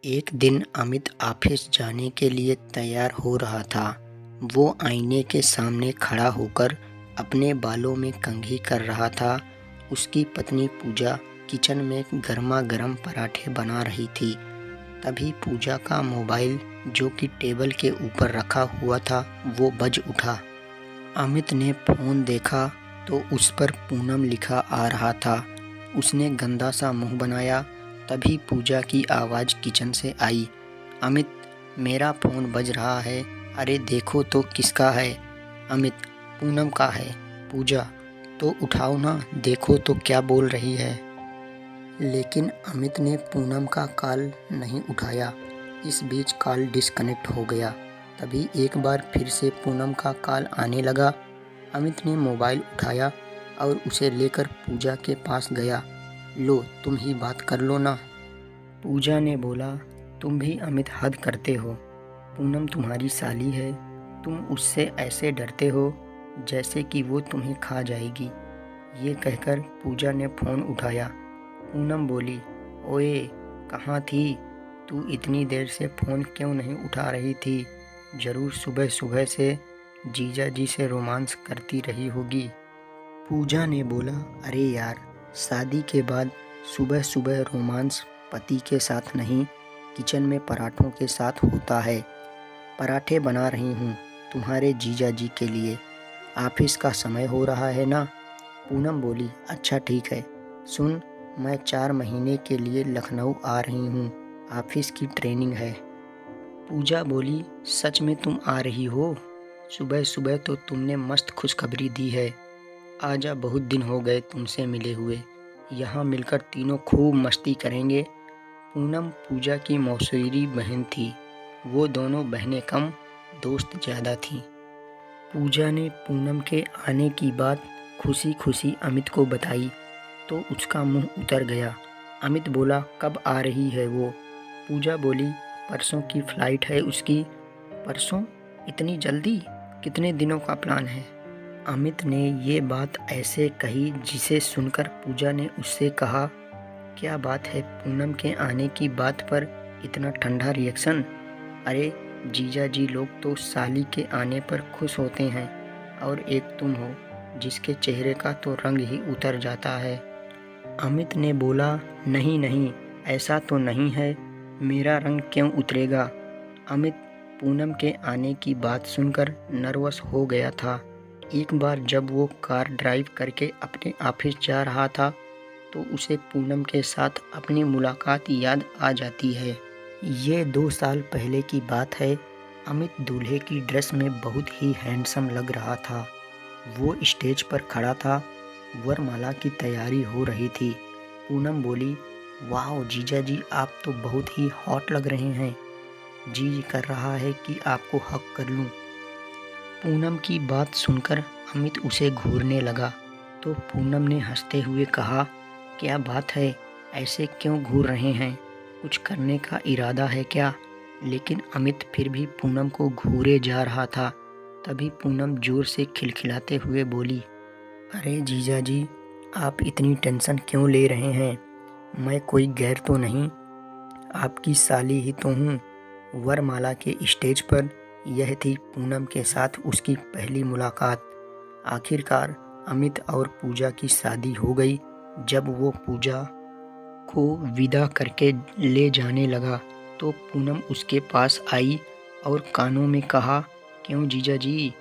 एक दिन अमित ऑफिस जाने के लिए तैयार हो रहा था। वो आईने के सामने खड़ा होकर अपने बालों में कंघी कर रहा था। उसकी पत्नी पूजा किचन में गर्मा गर्म पराठे बना रही थी। तभी पूजा का मोबाइल, जो कि टेबल के ऊपर रखा हुआ था, वो बज उठा। अमित ने फ़ोन देखा तो उस पर पूनम लिखा आ रहा था। उसने गंदा सा मुंह बनाया। तभी पूजा की आवाज़ किचन से आई। अमित, मेरा फ़ोन बज रहा है। अरे देखो तो किसका है। अमित, पूनम का है। पूजा, तो उठाओ ना, देखो तो क्या बोल रही है। लेकिन अमित ने पूनम का कॉल नहीं उठाया। इस बीच कॉल डिस्कनेक्ट हो गया। तभी एक बार फिर से पूनम का कॉल आने लगा। अमित ने मोबाइल उठाया और उसे लेकर पूजा के पास गया। लो, तुम ही बात कर लो ना। पूजा ने बोला, तुम भी अमित हद करते हो। पूनम तुम्हारी साली है। तुम उससे ऐसे डरते हो जैसे कि वो तुम्हें खा जाएगी। ये कहकर पूजा ने फ़ोन उठाया। पूनम बोली, ओए, कहाँ थी तू? इतनी देर से फ़ोन क्यों नहीं उठा रही थी? ज़रूर सुबह सुबह से जीजा जी से रोमांस करती रही होगी। पूजा ने बोला, अरे यार, शादी के बाद सुबह सुबह रोमांस पति के साथ नहीं, किचन में पराठों के साथ होता है। पराठे बना रही हूँ तुम्हारे जीजा जी के लिए। ऑफिस का समय हो रहा है ना। पूनम बोली, अच्छा ठीक है। सुन, मैं 4 महीने के लिए लखनऊ आ रही हूँ। ऑफिस की ट्रेनिंग है। पूजा बोली, सच में तुम आ रही हो? सुबह सुबह तो तुमने मस्त खुशखबरी दी है। आजा, बहुत दिन हो गए तुमसे मिले हुए। यहाँ मिलकर तीनों खूब मस्ती करेंगे। पूनम पूजा की मौसेरी बहन थी। वो दोनों बहनें कम, दोस्त ज़्यादा थीं। पूजा ने पूनम के आने की बात खुशी खुशी अमित को बताई तो उसका मुंह उतर गया। अमित बोला, कब आ रही है वो? पूजा बोली, परसों की फ़्लाइट है उसकी। परसों? इतनी जल्दी? कितने दिनों का प्लान है? अमित ने ये बात ऐसे कही जिसे सुनकर पूजा ने उससे कहा, क्या बात है, पूनम के आने की बात पर इतना ठंडा रिएक्शन? अरे, जीजा जी लोग तो साली के आने पर खुश होते हैं, और एक तुम हो जिसके चेहरे का तो रंग ही उतर जाता है। अमित ने बोला, नहीं नहीं, ऐसा तो नहीं है। मेरा रंग क्यों उतरेगा? अमित पूनम के आने की बात सुनकर नर्वस हो गया था। एक बार जब वो कार ड्राइव करके अपने ऑफिस जा रहा था तो उसे पूनम के साथ अपनी मुलाकात याद आ जाती है। ये 2 साल पहले की बात है। अमित दूल्हे की ड्रेस में बहुत ही हैंडसम लग रहा था। वो स्टेज पर खड़ा था। वरमाला की तैयारी हो रही थी। पूनम बोली, वाह जीजा जी, आप तो बहुत ही हॉट लग रहे हैं। जी कर रहा है कि आपको हक कर लूं। पूनम की बात सुनकर अमित उसे घूरने लगा तो पूनम ने हंसते हुए कहा, क्या बात है, ऐसे क्यों घूर रहे हैं? कुछ करने का इरादा है क्या? लेकिन अमित फिर भी पूनम को घूरे जा रहा था। तभी पूनम जोर से खिलखिलाते हुए बोली, अरे जीजा जी, आप इतनी टेंशन क्यों ले रहे हैं? मैं कोई गैर तो नहीं, आपकी साली ही तो हूँ। वरमाला के स्टेज पर यह थी पूनम के साथ उसकी पहली मुलाकात। आखिरकार अमित और पूजा की शादी हो गई। जब वो पूजा को विदा करके ले जाने लगा तो पूनम उसके पास आई और कानों में कहा, क्यों जीजा जी,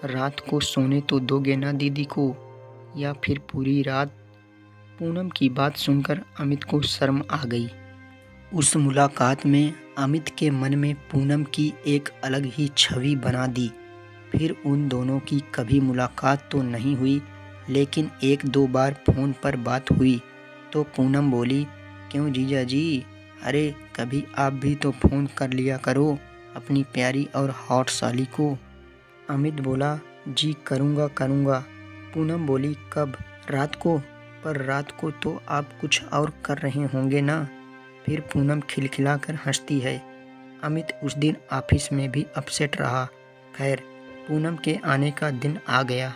रात को सोने तो दोगे ना दीदी को, या फिर पूरी रात? पूनम की बात सुनकर अमित को शर्म आ गई। उस मुलाकात में अमित के मन में पूनम की एक अलग ही छवि बना दी। फिर उन दोनों की कभी मुलाकात तो नहीं हुई, लेकिन 1-2 बार फ़ोन पर बात हुई तो पूनम बोली, क्यों जीजा जी, अरे कभी आप भी तो फ़ोन कर लिया करो अपनी प्यारी और हॉट साली को। अमित बोला, जी करूँगा करूँगा। पूनम बोली, कब? रात को? पर रात को तो आप कुछ और कर रहे होंगे ना। फिर पूनम खिलखिलाकर हंसती है। अमित उस दिन ऑफिस में भी अपसेट रहा। खैर, पूनम के आने का दिन आ गया।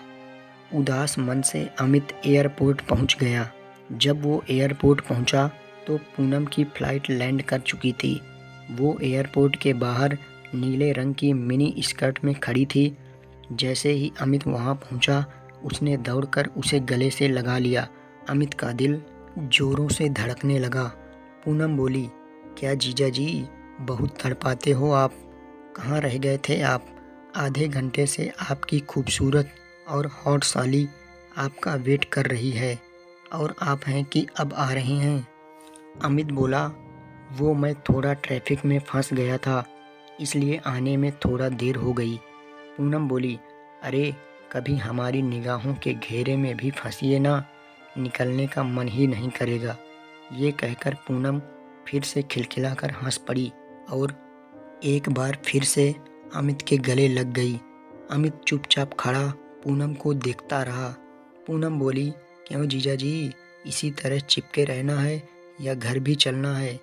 उदास मन से अमित एयरपोर्ट पहुंच गया। जब वो एयरपोर्ट पहुंचा तो पूनम की फ़्लाइट लैंड कर चुकी थी। वो एयरपोर्ट के बाहर नीले रंग की मिनी स्कर्ट में खड़ी थी। जैसे ही अमित वहाँ पहुँचा, उसने दौड़कर उसे गले से लगा लिया। अमित का दिल जोरों से धड़कने लगा। पूनम बोली, क्या जीजा जी, बहुत तड़पाते हो आप? कहाँ रह गए थे आप? आधे घंटे से आपकी खूबसूरत और हॉट साली आपका वेट कर रही है, और आप हैं कि अब आ रहे हैं? अमित बोला, वो मैं थोड़ा ट्रैफिक में फंस गया था, इसलिए आने में थोड़ा देर हो गई। पूनम बोली, अरे कभी हमारी निगाहों के घेरे में भी फंसिए ना, निकलने का मन ही नहीं करेगा। ये कहकर पूनम फिर से खिलखिलाकर हंस पड़ी और एक बार फिर से अमित के गले लग गई। अमित चुपचाप खड़ा पूनम को देखता रहा। पूनम बोली, क्यों जीजा जी, इसी तरह चिपके रहना है या घर भी चलना है?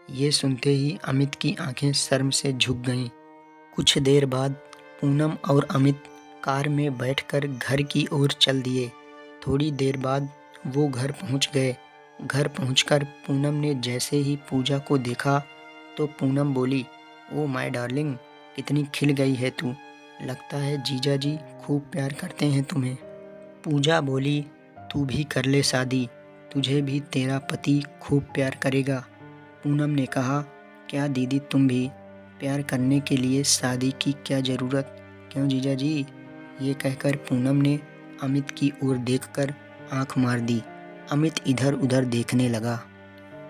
ये सुनते ही अमित की आंखें शर्म से झुक गईं। कुछ देर बाद पूनम और अमित कार में बैठकर घर की ओर चल दिए। थोड़ी देर बाद वो घर पहुंच गए। घर पहुंचकर पूनम ने जैसे ही पूजा को देखा तो पूनम बोली, ओ माय डार्लिंग, कितनी खिल गई है तू। लगता है जीजा जी खूब प्यार करते हैं तुम्हें। पूजा बोली, तू भी कर ले शादी, तुझे भी तेरा पति खूब प्यार करेगा। पूनम ने कहा, क्या दीदी तुम भी? प्यार करने के लिए शादी की क्या ज़रूरत? क्यों जीजा जी? ये कहकर पूनम ने अमित की ओर देखकर आंख मार दी। अमित इधर उधर देखने लगा।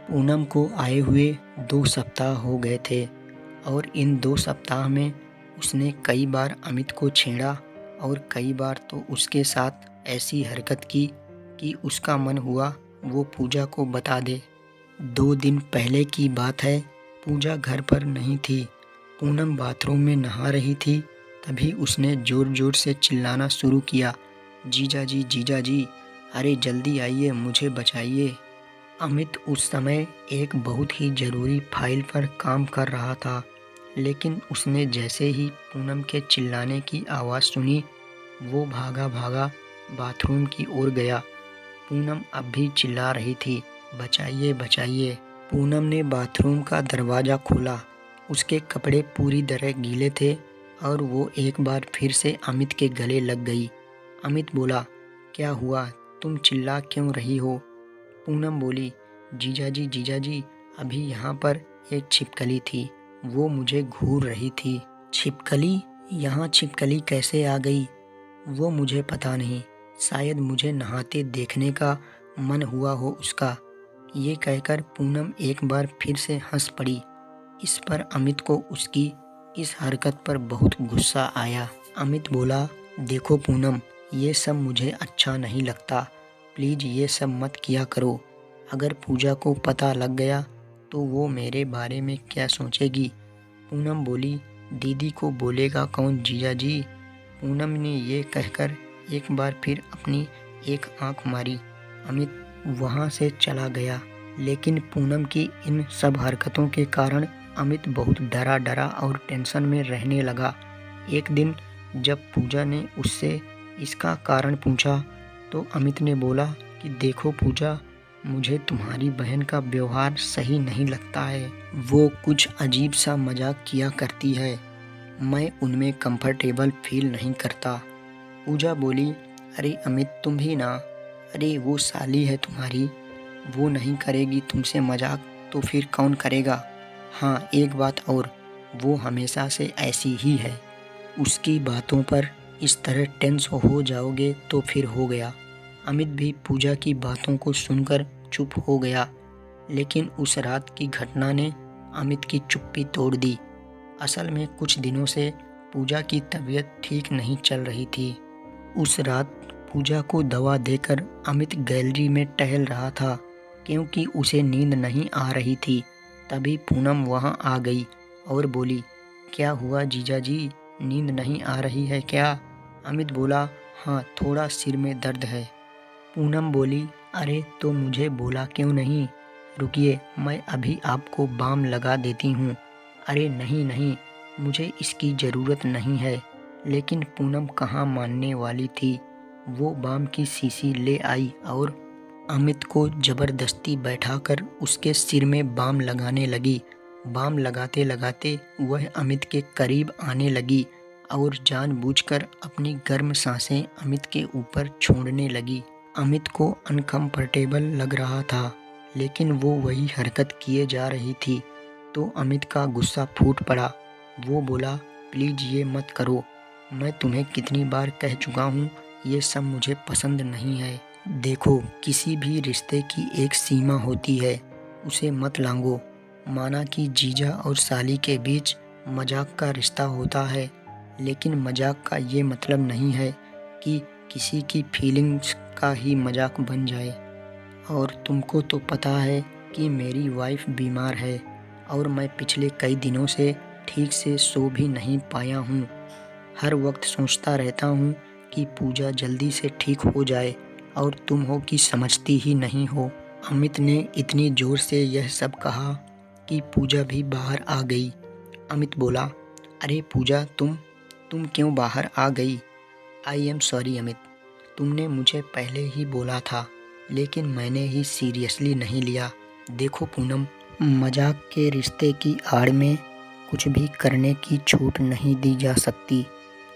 पूनम को आए हुए 2 सप्ताह हो गए थे और इन 2 सप्ताह में उसने कई बार अमित को छेड़ा और कई बार तो उसके साथ ऐसी हरकत की कि उसका मन हुआ वो पूजा को बता दे। 2 दिन पहले की बात है, पूजा घर पर नहीं थी। पूनम बाथरूम में नहा रही थी। तभी उसने ज़ोर ज़ोर से चिल्लाना शुरू किया, जीजा जी, जीजा जी, अरे जल्दी आइए, मुझे बचाइए। अमित उस समय एक बहुत ही ज़रूरी फाइल पर काम कर रहा था, लेकिन उसने जैसे ही पूनम के चिल्लाने की आवाज़ सुनी, वो भागा भागा बाथरूम की ओर गया। पूनम अब भी चिल्ला रही थी, बचाइए बचाइए। पूनम ने बाथरूम का दरवाज़ा खोला। उसके कपड़े पूरी तरह गीले थे और वो एक बार फिर से अमित के गले लग गई। अमित बोला, क्या हुआ, तुम चिल्ला क्यों रही हो? पूनम बोली, जीजा जी, अभी यहाँ पर एक छिपकली थी, वो मुझे घूर रही थी। छिपकली? यहाँ छिपकली कैसे आ गई? वो मुझे पता नहीं, शायद मुझे नहाते देखने का मन हुआ हो उसका। ये कहकर पूनम एक बार फिर से हंस पड़ी। इस पर अमित को उसकी इस हरकत पर बहुत गुस्सा आया। अमित बोला, देखो पूनम, ये सब मुझे अच्छा नहीं लगता, प्लीज़ ये सब मत किया करो। अगर पूजा को पता लग गया तो वो मेरे बारे में क्या सोचेगी? पूनम बोली, दीदी को बोलेगा कौन जीजा जी? पूनम ने ये कहकर एक बार फिर अपनी एक आंख मारी। अमित वहाँ से चला गया, लेकिन पूनम की इन सब हरकतों के कारण अमित बहुत डरा डरा और टेंशन में रहने लगा। एक दिन जब पूजा ने उससे इसका कारण पूछा तो अमित ने बोला कि देखो पूजा, मुझे तुम्हारी बहन का व्यवहार सही नहीं लगता है। वो कुछ अजीब सा मजाक किया करती है, मैं उनमें कंफर्टेबल फील नहीं करता। पूजा बोली, अरे अमित तुम भी ना, अरे वो साली है तुम्हारी, वो नहीं करेगी तुमसे मजाक तो फिर कौन करेगा? हाँ एक बात और, वो हमेशा से ऐसी ही है, उसकी बातों पर इस तरह टेंस हो जाओगे तो फिर हो गया। अमित भी पूजा की बातों को सुनकर चुप हो गया, लेकिन उस रात की घटना ने अमित की चुप्पी तोड़ दी। असल में कुछ दिनों से पूजा की तबीयत ठीक नहीं चल रही थी। उस रात पूजा को दवा देकर अमित गैलरी में टहल रहा था, क्योंकि उसे नींद नहीं आ रही थी। तभी पूनम वहां आ गई और बोली, क्या हुआ जीजा जी, नींद नहीं आ रही है क्या? अमित बोला, हाँ थोड़ा सिर में दर्द है। पूनम बोली, अरे तो मुझे बोला क्यों नहीं? रुकिए, मैं अभी आपको बाम लगा देती हूँ। अरे नहीं नहीं, मुझे इसकी ज़रूरत नहीं है। लेकिन पूनम कहाँ मानने वाली थी। वो बाम की शीशी ले आई और अमित को ज़बरदस्ती बैठाकर उसके सिर में बाम लगाने लगी। बाम लगाते लगाते वह अमित के करीब आने लगी और जानबूझकर अपनी गर्म सांसें अमित के ऊपर छोड़ने लगी। अमित को अनकंफर्टेबल लग रहा था, लेकिन वो वही हरकत किए जा रही थी तो अमित का गुस्सा फूट पड़ा। वो बोला, प्लीज ये मत करो, मैं तुम्हें कितनी बार कह चुका हूँ ये सब मुझे पसंद नहीं है। देखो, किसी भी रिश्ते की एक सीमा होती है, उसे मत लांघो। माना कि जीजा और साली के बीच मजाक का रिश्ता होता है, लेकिन मजाक का ये मतलब नहीं है कि किसी की फीलिंग्स का ही मजाक बन जाए। और तुमको तो पता है कि मेरी वाइफ बीमार है और मैं पिछले कई दिनों से ठीक से सो भी नहीं पाया हूँ। हर वक्त सोचता रहता हूँ कि पूजा जल्दी से ठीक हो जाए और तुम हो कि समझती ही नहीं हो। अमित ने इतनी ज़ोर से यह सब कहा कि पूजा भी बाहर आ गई। अमित बोला, अरे पूजा, तुम क्यों बाहर आ गई? आई एम सॉरी अमित, तुमने मुझे पहले ही बोला था, लेकिन मैंने ही सीरियसली नहीं लिया। देखो पूनम, मजाक के रिश्ते की आड़ में कुछ भी करने की छूट नहीं दी जा सकती।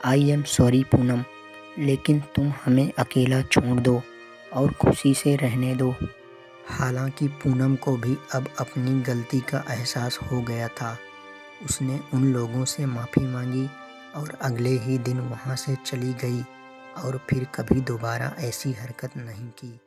आई एम सॉरी पूनम, लेकिन तुम हमें अकेला छोड़ दो और खुशी से रहने दो। हालांकि पूनम को भी अब अपनी गलती का एहसास हो गया था। उसने उन लोगों से माफ़ी मांगी और अगले ही दिन वहाँ से चली गई और फिर कभी दोबारा ऐसी हरकत नहीं की।